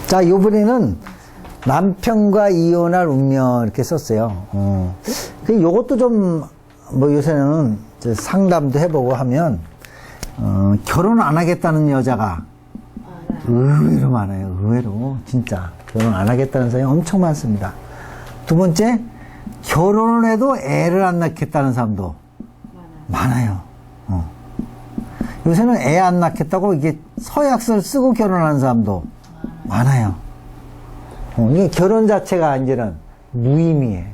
자, 요번에는 남편과 이혼할 운명 이렇게 썼어요. 요것도 좀, 뭐 요새는 상담도 해보고 하면, 결혼 안 하겠다는 여자가 의외로 많아요. 의외로. 진짜. 결혼 안 하겠다는 사람이 엄청 많습니다. 두 번째, 결혼을 해도 애를 안 낳겠다는 사람도 많아요. 요새는 애 안 낳겠다고 이게 서약서를 쓰고 결혼하는 사람도 많아요. 이게 결혼 자체가 이제는 무의미해.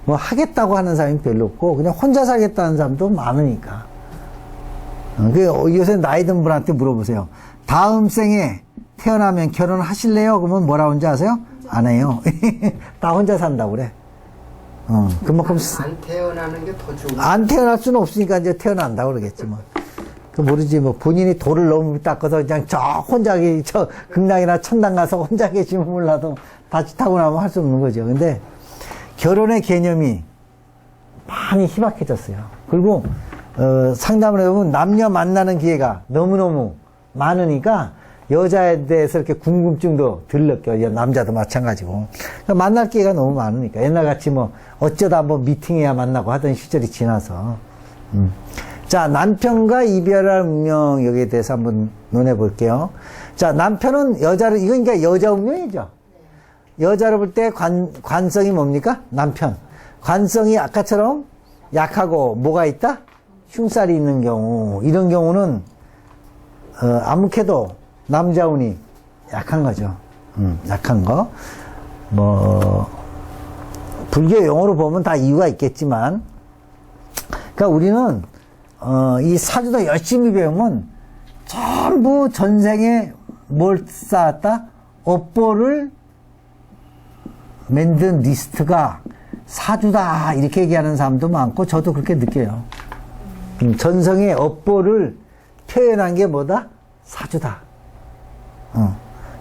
뭐 하겠다고 하는 사람이 별로 없고 그냥 혼자 살겠다는 사람도 많으니까. 요새 나이 든 분한테 물어보세요. 다음 생에 태어나면 결혼하실래요? 그러면 뭐라고 하는지 아세요? 안 해요. 다 혼자 산다고 그래. 그만큼. 안 태어나는 게 더 좋은. 안 태어날 수는 없으니까 이제 태어난다고 그러겠지 뭐. 모르지 뭐 본인이 돌을 너무 닦아서 그냥 저 혼자 저 극락이나 천당 가서 혼자 계시면 몰라도 다시 타고 나면 할 수 없는 거죠. 근데 결혼의 개념이 많이 희박해졌어요. 그리고 상담을 해보면 남녀 만나는 기회가 너무너무 많으니까 여자에 대해서 이렇게 궁금증도 덜 느껴요. 남자도 마찬가지고. 그러니까 만날 기회가 너무 많으니까. 옛날같이 뭐 어쩌다 한번 미팅해야 만나고 하던 시절이 지나서. 자, 남편과 이별할 운명 여기에 대해서 한번 논해 볼게요. 자, 남편은 여자를, 이건 그러니까 여자 운명이죠. 여자를 볼 때 관성이 뭡니까? 남편. 관성이 아까처럼 약하고 뭐가 있다? 흉살이 있는 경우. 이런 경우는 아무래도 남자 운이 약한 거죠. 약한 거. 뭐 불교 용어로 보면 다 이유가 있겠지만, 그러니까 우리는 이 사주도 열심히 배우면 전부 전생에 뭘 쌓았다? 업보를 만든 리스트가 사주다 이렇게 얘기하는 사람도 많고 저도 그렇게 느껴요. 전생의 업보를 표현한 게 뭐다? 사주다.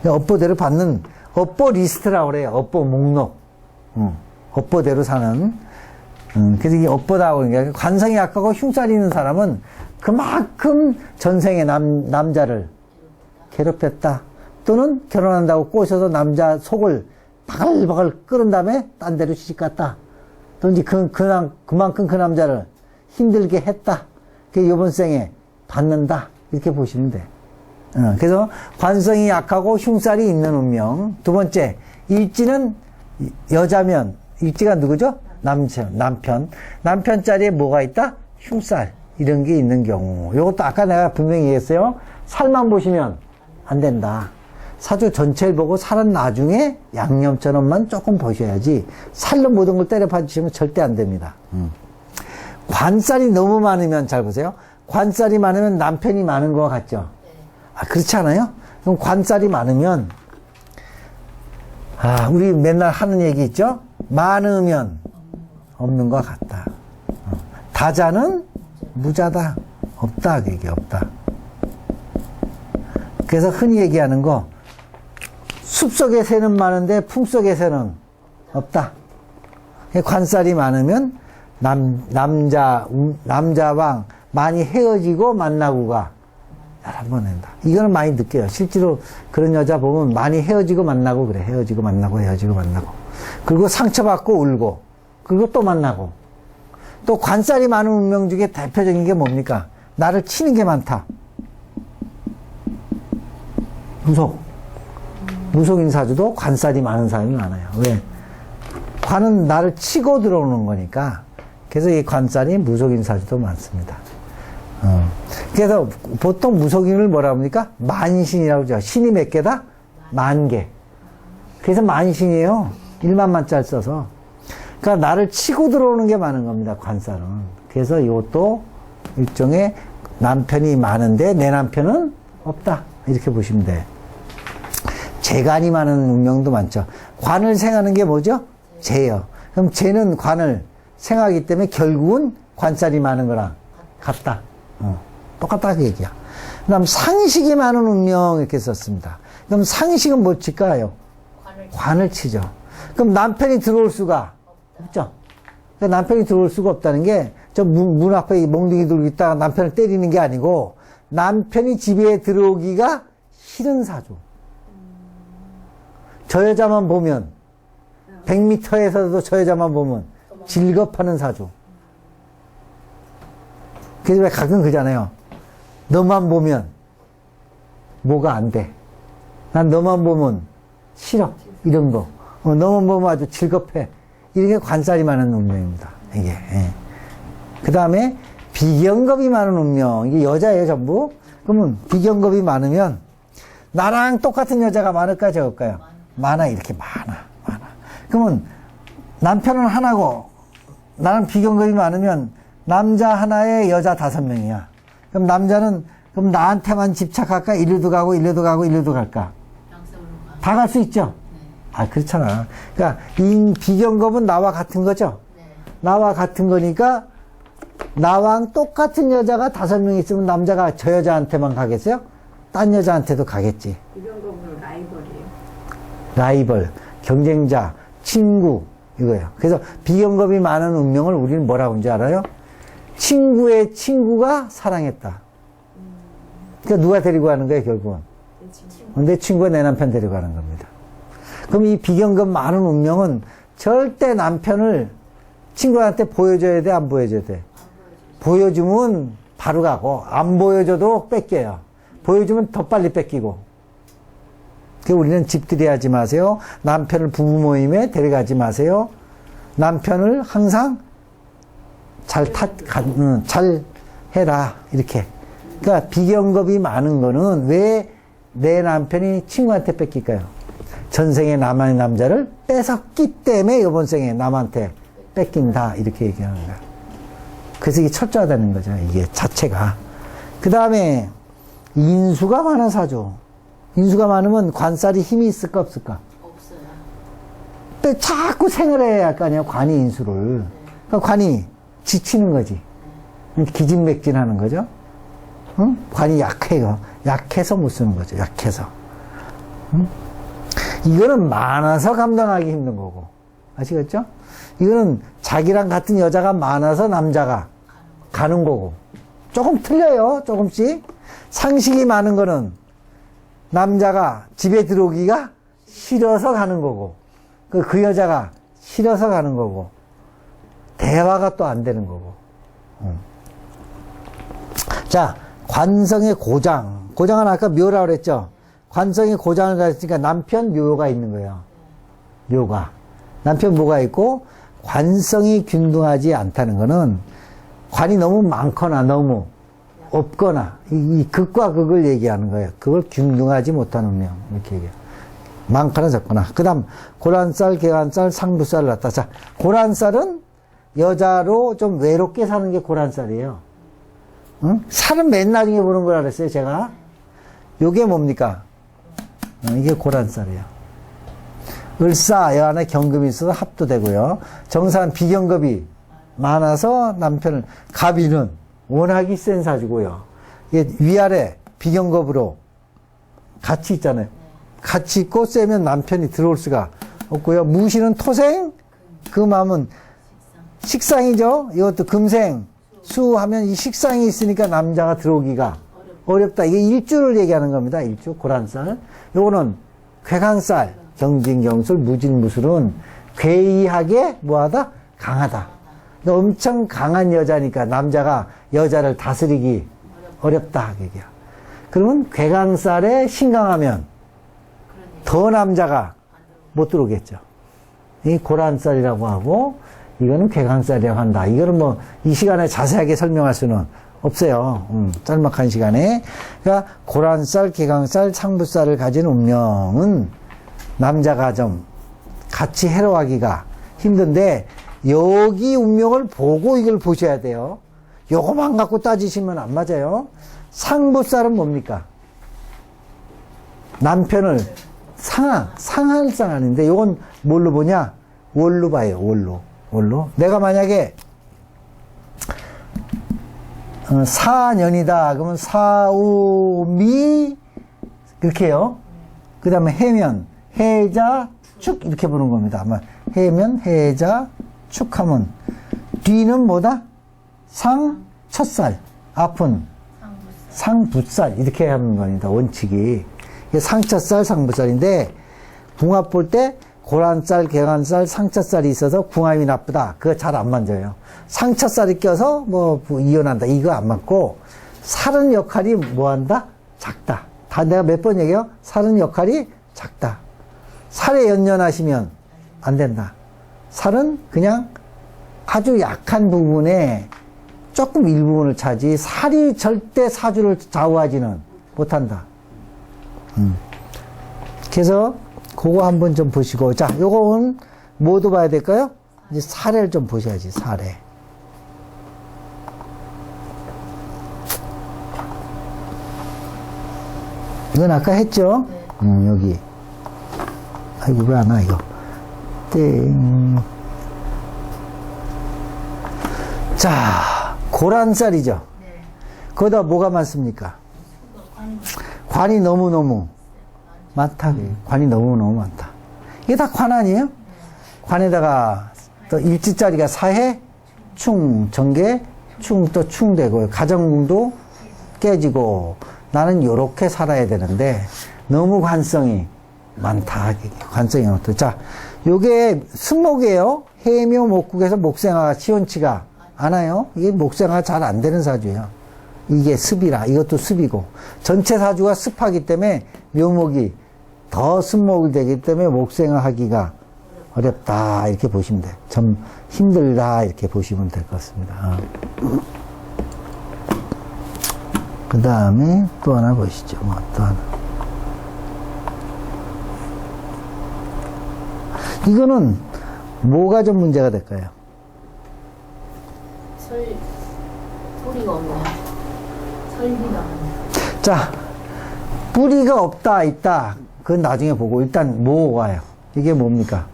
업보대로 받는 업보 리스트라고 그래요. 업보 목록. 업보대로 사는. 그래서 이게 업보다고 그러니까 관성이 약하고 흉살이 있는 사람은 그만큼 전생의 남자를 괴롭혔다. 또는 결혼한다고 꼬셔서 남자 속을 바글바글 끓은 다음에 딴 데로 시집갔다. 또 이제 그만큼 그 남자를 힘들게 했다. 그게 이번 생에 받는다. 이렇게 보시면 돼. 그래서 관성이 약하고 흉살이 있는 운명. 두 번째, 일지는 여자면, 일지가 누구죠? 남편 자리에 뭐가 있다? 흉살. 이런 게 있는 경우. 요것도 아까 내가 분명히 얘기했어요. 살만 보시면 안 된다. 사주 전체를 보고 살은 나중에 양념처럼만 조금 보셔야지 살로 모든 걸 때려 봐주시면 절대 안 됩니다. 관살이 너무 많으면, 잘 보세요. 관살이 많으면 남편이 많은 것 같죠? 아, 그렇지 않아요? 그럼 관살이 많으면, 우리 맨날 하는 얘기 있죠? 많으면 없는 것 같다. 다자는 무자다. 없다. 그게 없다. 그래서 흔히 얘기하는 거, 숲속의 새는 많은데 품속의 새는 없다. 관살이 많으면 남자랑 많이 헤어지고 만나고가 여러 번 한다. 이거는 많이 느껴요. 실제로 그런 여자 보면 많이 헤어지고 만나고 그래. 헤어지고 만나고 헤어지고 만나고. 그리고 상처받고 울고. 그리고 또 만나고. 또 관살이 많은 운명 중에 대표적인 게 뭡니까? 나를 치는 게 많다. 무속인 사주도 관살이 많은 사람이 많아요. 왜? 관은 나를 치고 들어오는 거니까. 그래서 이 관살이 무속인 사주도 많습니다. 그래서 보통 무속인을 뭐라 합니까? 만신이라고 하죠. 신이 몇 개다? 10,000개. 그래서 만신이에요. 10,000,000자를 써서. 그러니까 나를 치고 들어오는 게 많은 겁니다. 관살은. 그래서 이것도 일종의 남편이 많은데 내 남편은 없다. 이렇게 보시면 돼. 재간이 많은 운명도 많죠. 관을 생하는 게 뭐죠? 재요. 그럼 재는 관을 생하기 때문에 결국은 관살이 많은 거랑 같다. 똑같다 그 얘기야. 그 다음 상식이 많은 운명 이렇게 썼습니다. 그럼 상식은 뭐 칠까요? 관을 치죠. 그럼 남편이 들어올 수가 없죠. 그러니까 남편이 들어올 수가 없다는 게 저 문 앞에 몽둥이 들고 있다가 남편을 때리는 게 아니고 남편이 집에 들어오기가 싫은 사주. 저 여자만 보면 100m에서도 저 여자만 보면 질겁하는 사주. 그래서 왜 가끔 그러잖아요. 너만 보면 뭐가 안 돼. 난 너만 보면 싫어. 이런 거. 너만 보면 아주 질겁해. 이게 관살이 많은 운명입니다. 이게. 예. 그 다음에 비경겁이 많은 운명. 이게 여자예요, 전부. 그러면 비경겁이 많으면 나랑 똑같은 여자가 많을까, 적을까요? 많아. 이렇게 많아. 그러면 남편은 하나고 나랑 비경겁이 많으면 남자 하나에 여자 5명이야. 그럼 남자는 그럼 나한테만 집착할까? 이리도 가고 이리도 가고 이리도 갈까? 다 갈 수 있죠? 아, 그렇잖아. 그러니까 비경겁은 나와 같은 거죠? 나와 같은 거니까 나랑 똑같은 여자가 5명 있으면 남자가 저 여자한테만 가겠어요? 딴 여자한테도 가겠지. 비경겁으로 라이벌이에요. 라이벌, 경쟁자, 친구 이거예요. 그래서 비경겁이 많은 운명을 우리는 뭐라고 하는지 알아요? 친구의 친구가 사랑했다. 그러니까 누가 데리고 가는 거예요, 결국은? 내 친구가 내 남편 데리고 가는 겁니다. 그럼 이 비경겁 많은 운명은 절대 남편을 친구한테 보여줘야 돼, 안 보여줘야 돼? 보여주면 바로 가고, 안 보여줘도 뺏겨요. 보여주면 더 빨리 뺏기고. 그 우리는 집들이하지 마세요. 남편을 부부 모임에 데려가지 마세요. 남편을 항상 잘 해라. 이렇게. 그러니까 비경겁이 많은 거는 왜 내 남편이 친구한테 뺏길까요? 전생에 남의 남자를 뺏었기 때문에 이번 생에 남한테 뺏긴다. 이렇게 얘기하는 거야. 그래서 이게 철저하다는 거죠. 이게 자체가. 그 다음에 인수가 많은 사주. 인수가 많으면 관살이 힘이 있을까 없을까? 없어요. 또 자꾸 생활해야 할 거 아니야, 관이 인수를. 그러니까 관이 지치는 거지. 기진맥진하는 거죠. 응? 관이 약해요. 약해서 못 쓰는 거죠. 약해서. 응? 이거는 많아서 감당하기 힘든 거고. 아시겠죠? 이거는 자기랑 같은 여자가 많아서 남자가 가는 거고. 조금 틀려요. 조금씩. 상식이 많은 거는 남자가 집에 들어오기가 싫어서 가는 거고. 그 여자가 싫어서 가는 거고. 대화가 또 안 되는 거고. 자, 관성의 고장. 고장은 아까 묘라고 그랬죠? 관성의 고장을 가르치니까 남편 묘가 있는 거예요. 묘가. 남편 묘가 있고, 관성이 균등하지 않다는 거는 관이 너무 많거나 너무 없거나, 이 극과 극을 얘기하는 거예요. 그걸 균등하지 못하는 운명. 이렇게 얘기해요. 많거나 적거나. 그 다음, 고란살, 개간살, 상부살을 갖다. 자, 고란살은 여자로 좀 외롭게 사는 게 고란살이에요. 응? 살은 맨 나중에 보는 거라 그랬어요, 제가. 요게 뭡니까? 이게 고란살이에요. 을사, 여 안에 경금이 있어서 합도 되고요. 정산, 비경급이 많아서 남편을, 갑이는 워낙이 센 사주고요. 이게 위아래 비경급으로 같이 있잖아요. 같이 있고 세면 남편이 들어올 수가 없고요. 무신은 토생, 금하면 식상이죠. 이것도 금생, 수하면 이 식상이 있으니까 남자가 들어오기가 어렵다. 이게 일주를 얘기하는 겁니다. 일주, 고란살. 요거는 괴강살, 경진경술, 무진무술은 괴이하게 뭐하다? 강하다. 그러니까 엄청 강한 여자니까 남자가 여자를 다스리기 어렵다. 얘기야. 그러면 괴강살에 신강하면 더 남자가 못 들어오겠죠. 이 고란살이라고 하고 이거는 괴강살이라고 한다. 이거는 뭐 이 시간에 자세하게 설명할 수는 없어요. 짤막한 시간에. 그러니까 고란살, 괴강살, 상부살을 가진 운명은 남자가 좀 같이 해로하기가 힘든데 여기 운명을 보고 이걸 보셔야 돼요. 요거만 갖고 따지시면 안 맞아요. 상부살은 뭡니까? 남편을 상할 쌍하는데 요건 뭘로 보냐? 월로 봐요. 월로. 내가 만약에 사년이다. 그러면 사우미 이렇게 해요. 그 다음에 해면, 해자, 축 이렇게 보는 겁니다. 아마 해면, 해자, 축하면 뒤는 뭐다? 상, 첫살, 앞은 상부살 이렇게 하는 겁니다. 원칙이. 이게 상첫살, 상부살인데 궁합 볼 때 고란쌀, 개간쌀, 상처쌀이 있어서 궁합이 나쁘다. 그거 잘 안 맞아요. 상처쌀이 껴서 뭐 이혼한다. 이거 안 맞고 살은 역할이 뭐한다? 작다. 다 내가 몇 번 얘기해요? 살은 역할이 작다. 살에 연연하시면 안 된다. 살은 그냥 아주 약한 부분에 조금 일부분을 차지 살이 절대 사주를 좌우하지는 못한다. 그래서 그거 한번 좀 보시고, 자, 요거는 뭐도 봐야 될까요? 이제 사례를 좀 보셔야지, 사례. 이건 아까 했죠? 여기. 아이고, 왜 안 와, 이거. 땡. 자, 고란쌀이죠? 네. 거기다 뭐가 많습니까? 관이 너무너무 많다. 관이 너무너무 많다. 이게 다 관 아니에요? 관에다가 또 일지자리가 사해, 충, 정계, 충 또 충되고, 가정궁도 깨지고, 나는 요렇게 살아야 되는데, 너무 관성이 많다. 관성이 많다. 자, 요게 승목이에요. 해묘 목국에서 목생화가 시원치가 않아요. 이게 목생화가 잘 안 되는 사주예요. 이게 습이라. 이것도 습이고. 전체 사주가 습하기 때문에 묘목이 더 습목이 되기 때문에 목생화 하기가 어렵다. 이렇게 보시면 돼요. 좀 힘들다. 이렇게 보시면 될 것 같습니다. 그 다음에 또 하나 보시죠. 뭐 또 하나. 이거는 뭐가 좀 문제가 될까요? 뿌리가 없네. 설비가. 자, 뿌리가 없다, 있다. 그건 나중에 보고, 일단 뭐 와요? 이게 뭡니까?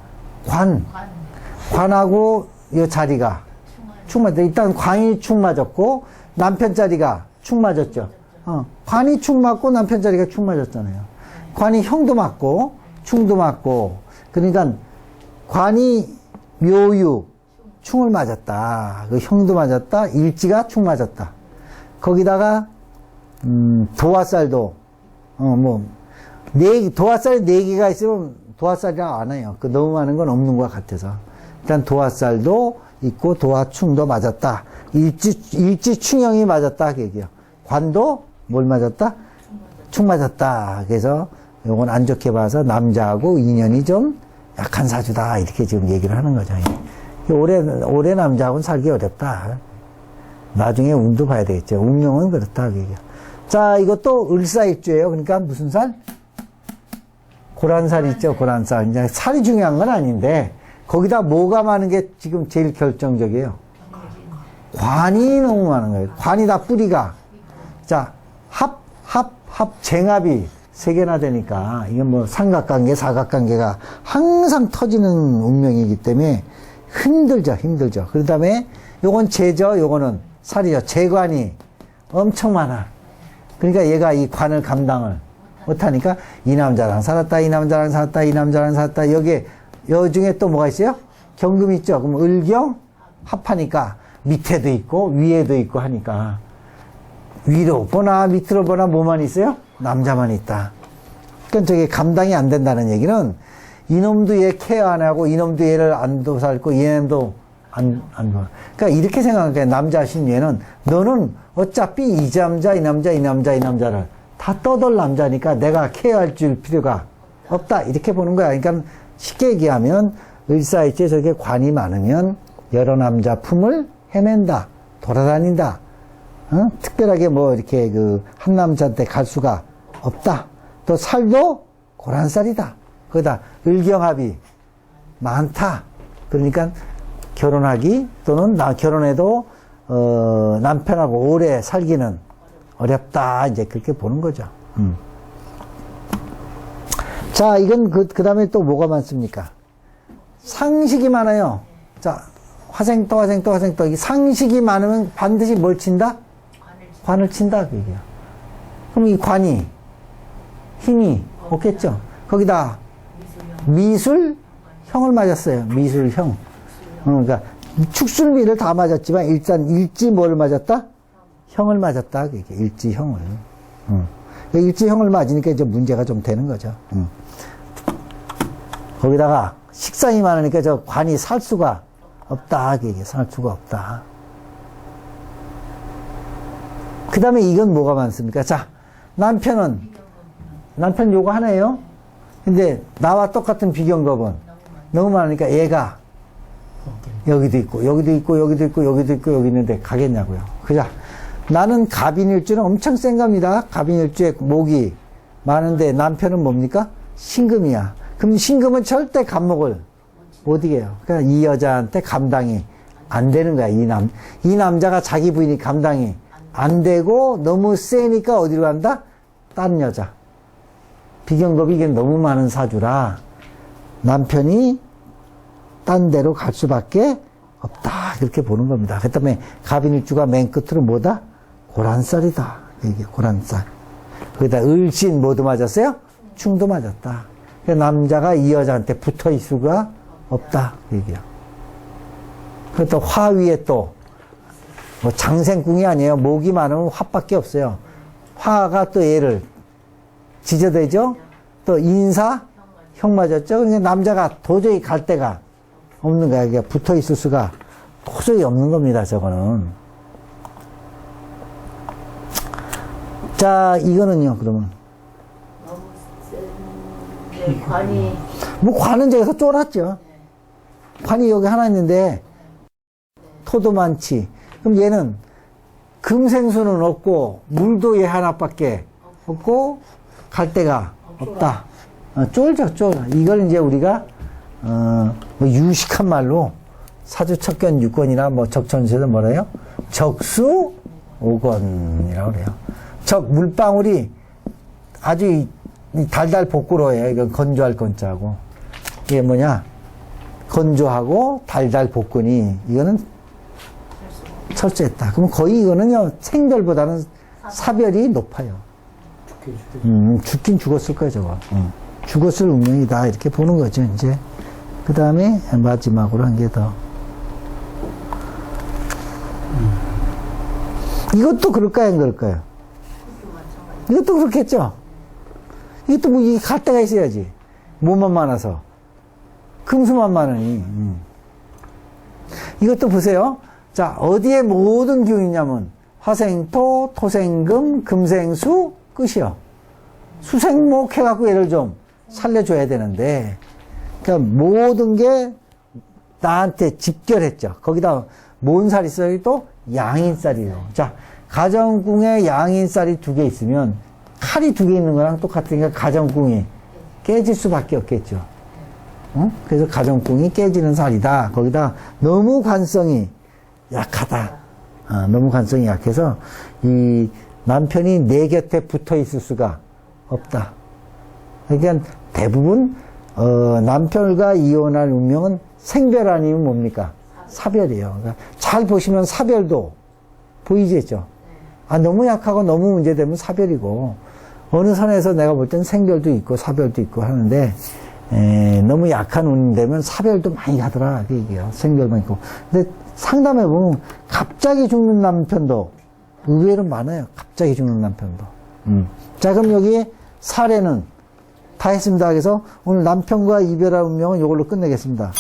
관하고 이 자리가 축 맞다. 일단 관이 축 맞았고, 남편 자리가 축 맞았죠. 관이 축 맞고, 남편 자리가 축 맞았잖아요. 관이 형도 맞고, 충도 맞고, 그러니까 관이 묘유, 충을 맞았다. 그 형도 맞았다. 일지가 충 맞았다. 거기다가 도화살도 도화살이 4개가 있으면 도화살이라고 안 해요. 그 너무 많은 건 없는 것 같아서. 일단 도화살도 있고 도화충도 맞았다. 일지충형이 맞았다. 그 얘기요. 관도 뭘 맞았다? 충 맞았다. 그래서 요건 안 좋게 봐서 남자하고 인연이 좀 약한 사주다. 이렇게 지금 얘기를 하는 거죠. 올해 남자하고는 살기 어렵다. 나중에 운도 봐야 되겠죠. 운명은 그렇다. 그 얘기요. 자, 이것도 을사일주예요. 그러니까 무슨 살? 고란살 있죠. 고란살. 이제 살이 중요한 건 아닌데 거기다 뭐가 많은 게 지금 제일 결정적이에요. 관이 너무 많은 거예요. 관이 다 뿌리가. 자, 쟁합이 3개나 되니까 이건 뭐 삼각관계, 사각관계가 항상 터지는 운명이기 때문에 힘들죠. 그 다음에 요건 재죠. 요거는 살이죠. 재관이 엄청 많아. 그러니까 얘가 이 관을 감당을 못하니까 이 남자랑 살았다, 이 남자랑 살았다, 이 남자랑 살았다. 여기에 요 중에 또 뭐가 있어요? 경금 있죠. 그럼 을경 합하니까 밑에도 있고 위에도 있고 하니까 위로 보나 밑으로 보나 뭐만 있어요? 남자만 있다. 그러니까 저게 감당이 안 된다는 얘기는 이놈도 얘 케어 안 하고 이놈도 얘를 안 도살고 얘놈도 안 봐. 그러니까 이렇게 생각해. 남자신 얘는 너는 어차피 이 남자, 이 남자, 이 남자, 이 남자를 다 떠돌 남자니까 내가 케어할 줄 필요가 없다. 이렇게 보는 거야. 그러니까 쉽게 얘기하면 을사일지에 저게 관이 많으면 여러 남자 품을 헤맨다. 돌아다닌다. 특별하게 뭐 이렇게 한 남자한테 갈 수가 없다. 또 살도 고란살이다. 거기다 을경합이 많다. 그러니까 결혼하기 또는 결혼해도 남편하고 오래 살기는 어렵다. 이제 그렇게 보는 거죠. 자, 이건 그 다음에 또 뭐가 많습니까? 상식이 많아요. 자, 화생 또 이 상식이 많으면 반드시 뭘 친다? 관을 친다. 그 얘기야. 그럼 이 관이 힘이 없겠죠. 거기다 미술형을 맞았어요. 미술형. 그러니까 축술미를 다 맞았지만 일단 일지 뭘 맞았다? 형을 맞았다. 그게 일지형을. 일지형을 맞으니까 이제 문제가 좀 되는 거죠. 거기다가 식상이 많으니까 저 관이 살 수가 없다. 이게 살 수가 없다. 그 다음에 이건 뭐가 많습니까? 자, 남편 요거 하나예요. 근데 나와 똑같은 비경겁은 너무 많으니까 얘가 여기도 있고, 여기도 있고, 여기도 있고, 여기도 있고, 여기 있는데 가겠냐고요. 그자, 나는 갑인일주는 엄청 센 겁니다. 갑인일주에 목이 많은데 남편은 뭡니까? 신금이야. 그럼 신금은 절대 갑목을 못 이겨요. 그러니까 이 여자한테 감당이 안 되는 거야. 이 남자가 자기 부인이 감당이 안 되고 너무 세니까 어디로 간다? 다른 여자. 비경겁이 이게 너무 많은 사주라 남편이 딴 데로 갈 수밖에 없다. 그렇게 보는 겁니다. 그 다음에 갑인일주가 맨 끝으로 뭐다? 고란살이다. 이게 고란살. 거기다 을신 뭐도 맞았어요? 충도 맞았다. 그러니까 남자가 이 여자한테 붙어 있을 수가 없다. 얘기야. 그또 화 위에 또 뭐 장생궁이 아니에요. 목이 많으면 화밖에 없어요. 화가 또 얘를 지저대죠. 또 인사 형 맞았죠. 그러니까 남자가 도저히 갈 데가 없는 거야. 그러니까 붙어 있을 수가 도저히 없는 겁니다. 저거는. 자, 이거는요. 그러면 너무 센데 관이 뭐 관은 저기서 쫄았죠. 관이 여기 하나 있는데 토도 많지. 그럼 얘는 금생수는 없고 물도 얘 하나밖에 없고 갈 데가 없다. 쫄죠, 쫄아. 이걸 이제 우리가 뭐 유식한 말로 사주 척견 6권이나 뭐 적천에서 뭐래요? 적수 5권이라고 그래요. 물방울이 아주 달달 볶으로해요. 이건 건조할 건자고. 이게 뭐냐? 건조하고 달달 볶으니 이거는 철저했다. 그럼 거의 이거는요, 생별보다는 사별이 높아요. 죽긴 죽었을 거예요, 저거. 죽었을 운명이다. 이렇게 보는 거죠, 이제. 그 다음에 마지막으로 한 개 더. 이것도 그럴까요, 안 그럴까요? 이것도 그렇겠죠? 이것도 뭐, 이게 갈 데가 있어야지. 몸만 많아서. 금수만 많으니. 이것도 보세요. 자, 어디에 모든 기운이 있냐면, 화생토, 토생금, 금생수, 끝이요. 수생목 해갖고 얘를 좀 살려줘야 되는데, 그러니까 모든 게 나한테 집결했죠. 거기다 뭔 살이 있어요? 또 양인살이에요. 자, 가정궁에 양인살이 2개 있으면 칼이 2개 있는 거랑 똑같으니까 가정궁이 깨질 수밖에 없겠죠. 그래서 가정궁이 깨지는 살이다. 거기다 너무 관성이 약하다. 너무 관성이 약해서 이 남편이 내 곁에 붙어 있을 수가 없다. 그러니까 대부분 남편과 이혼할 운명은 생별 아니면 뭡니까? 사별이에요. 그러니까 잘 보시면 사별도 보이겠죠. 너무 약하고 너무 문제되면 사별이고 어느 선에서 내가 볼 땐 생별도 있고 사별도 있고 하는데 너무 약한 운이 되면 사별도 많이 하더라. 그 얘기예요. 생별만 있고. 근데 상담해보면 갑자기 죽는 남편도 의외로 많아요. 갑자기 죽는 남편도. 자, 그럼 여기 사례는 다 했습니다. 그래서 오늘 남편과 이별할 운명은 이걸로 끝내겠습니다.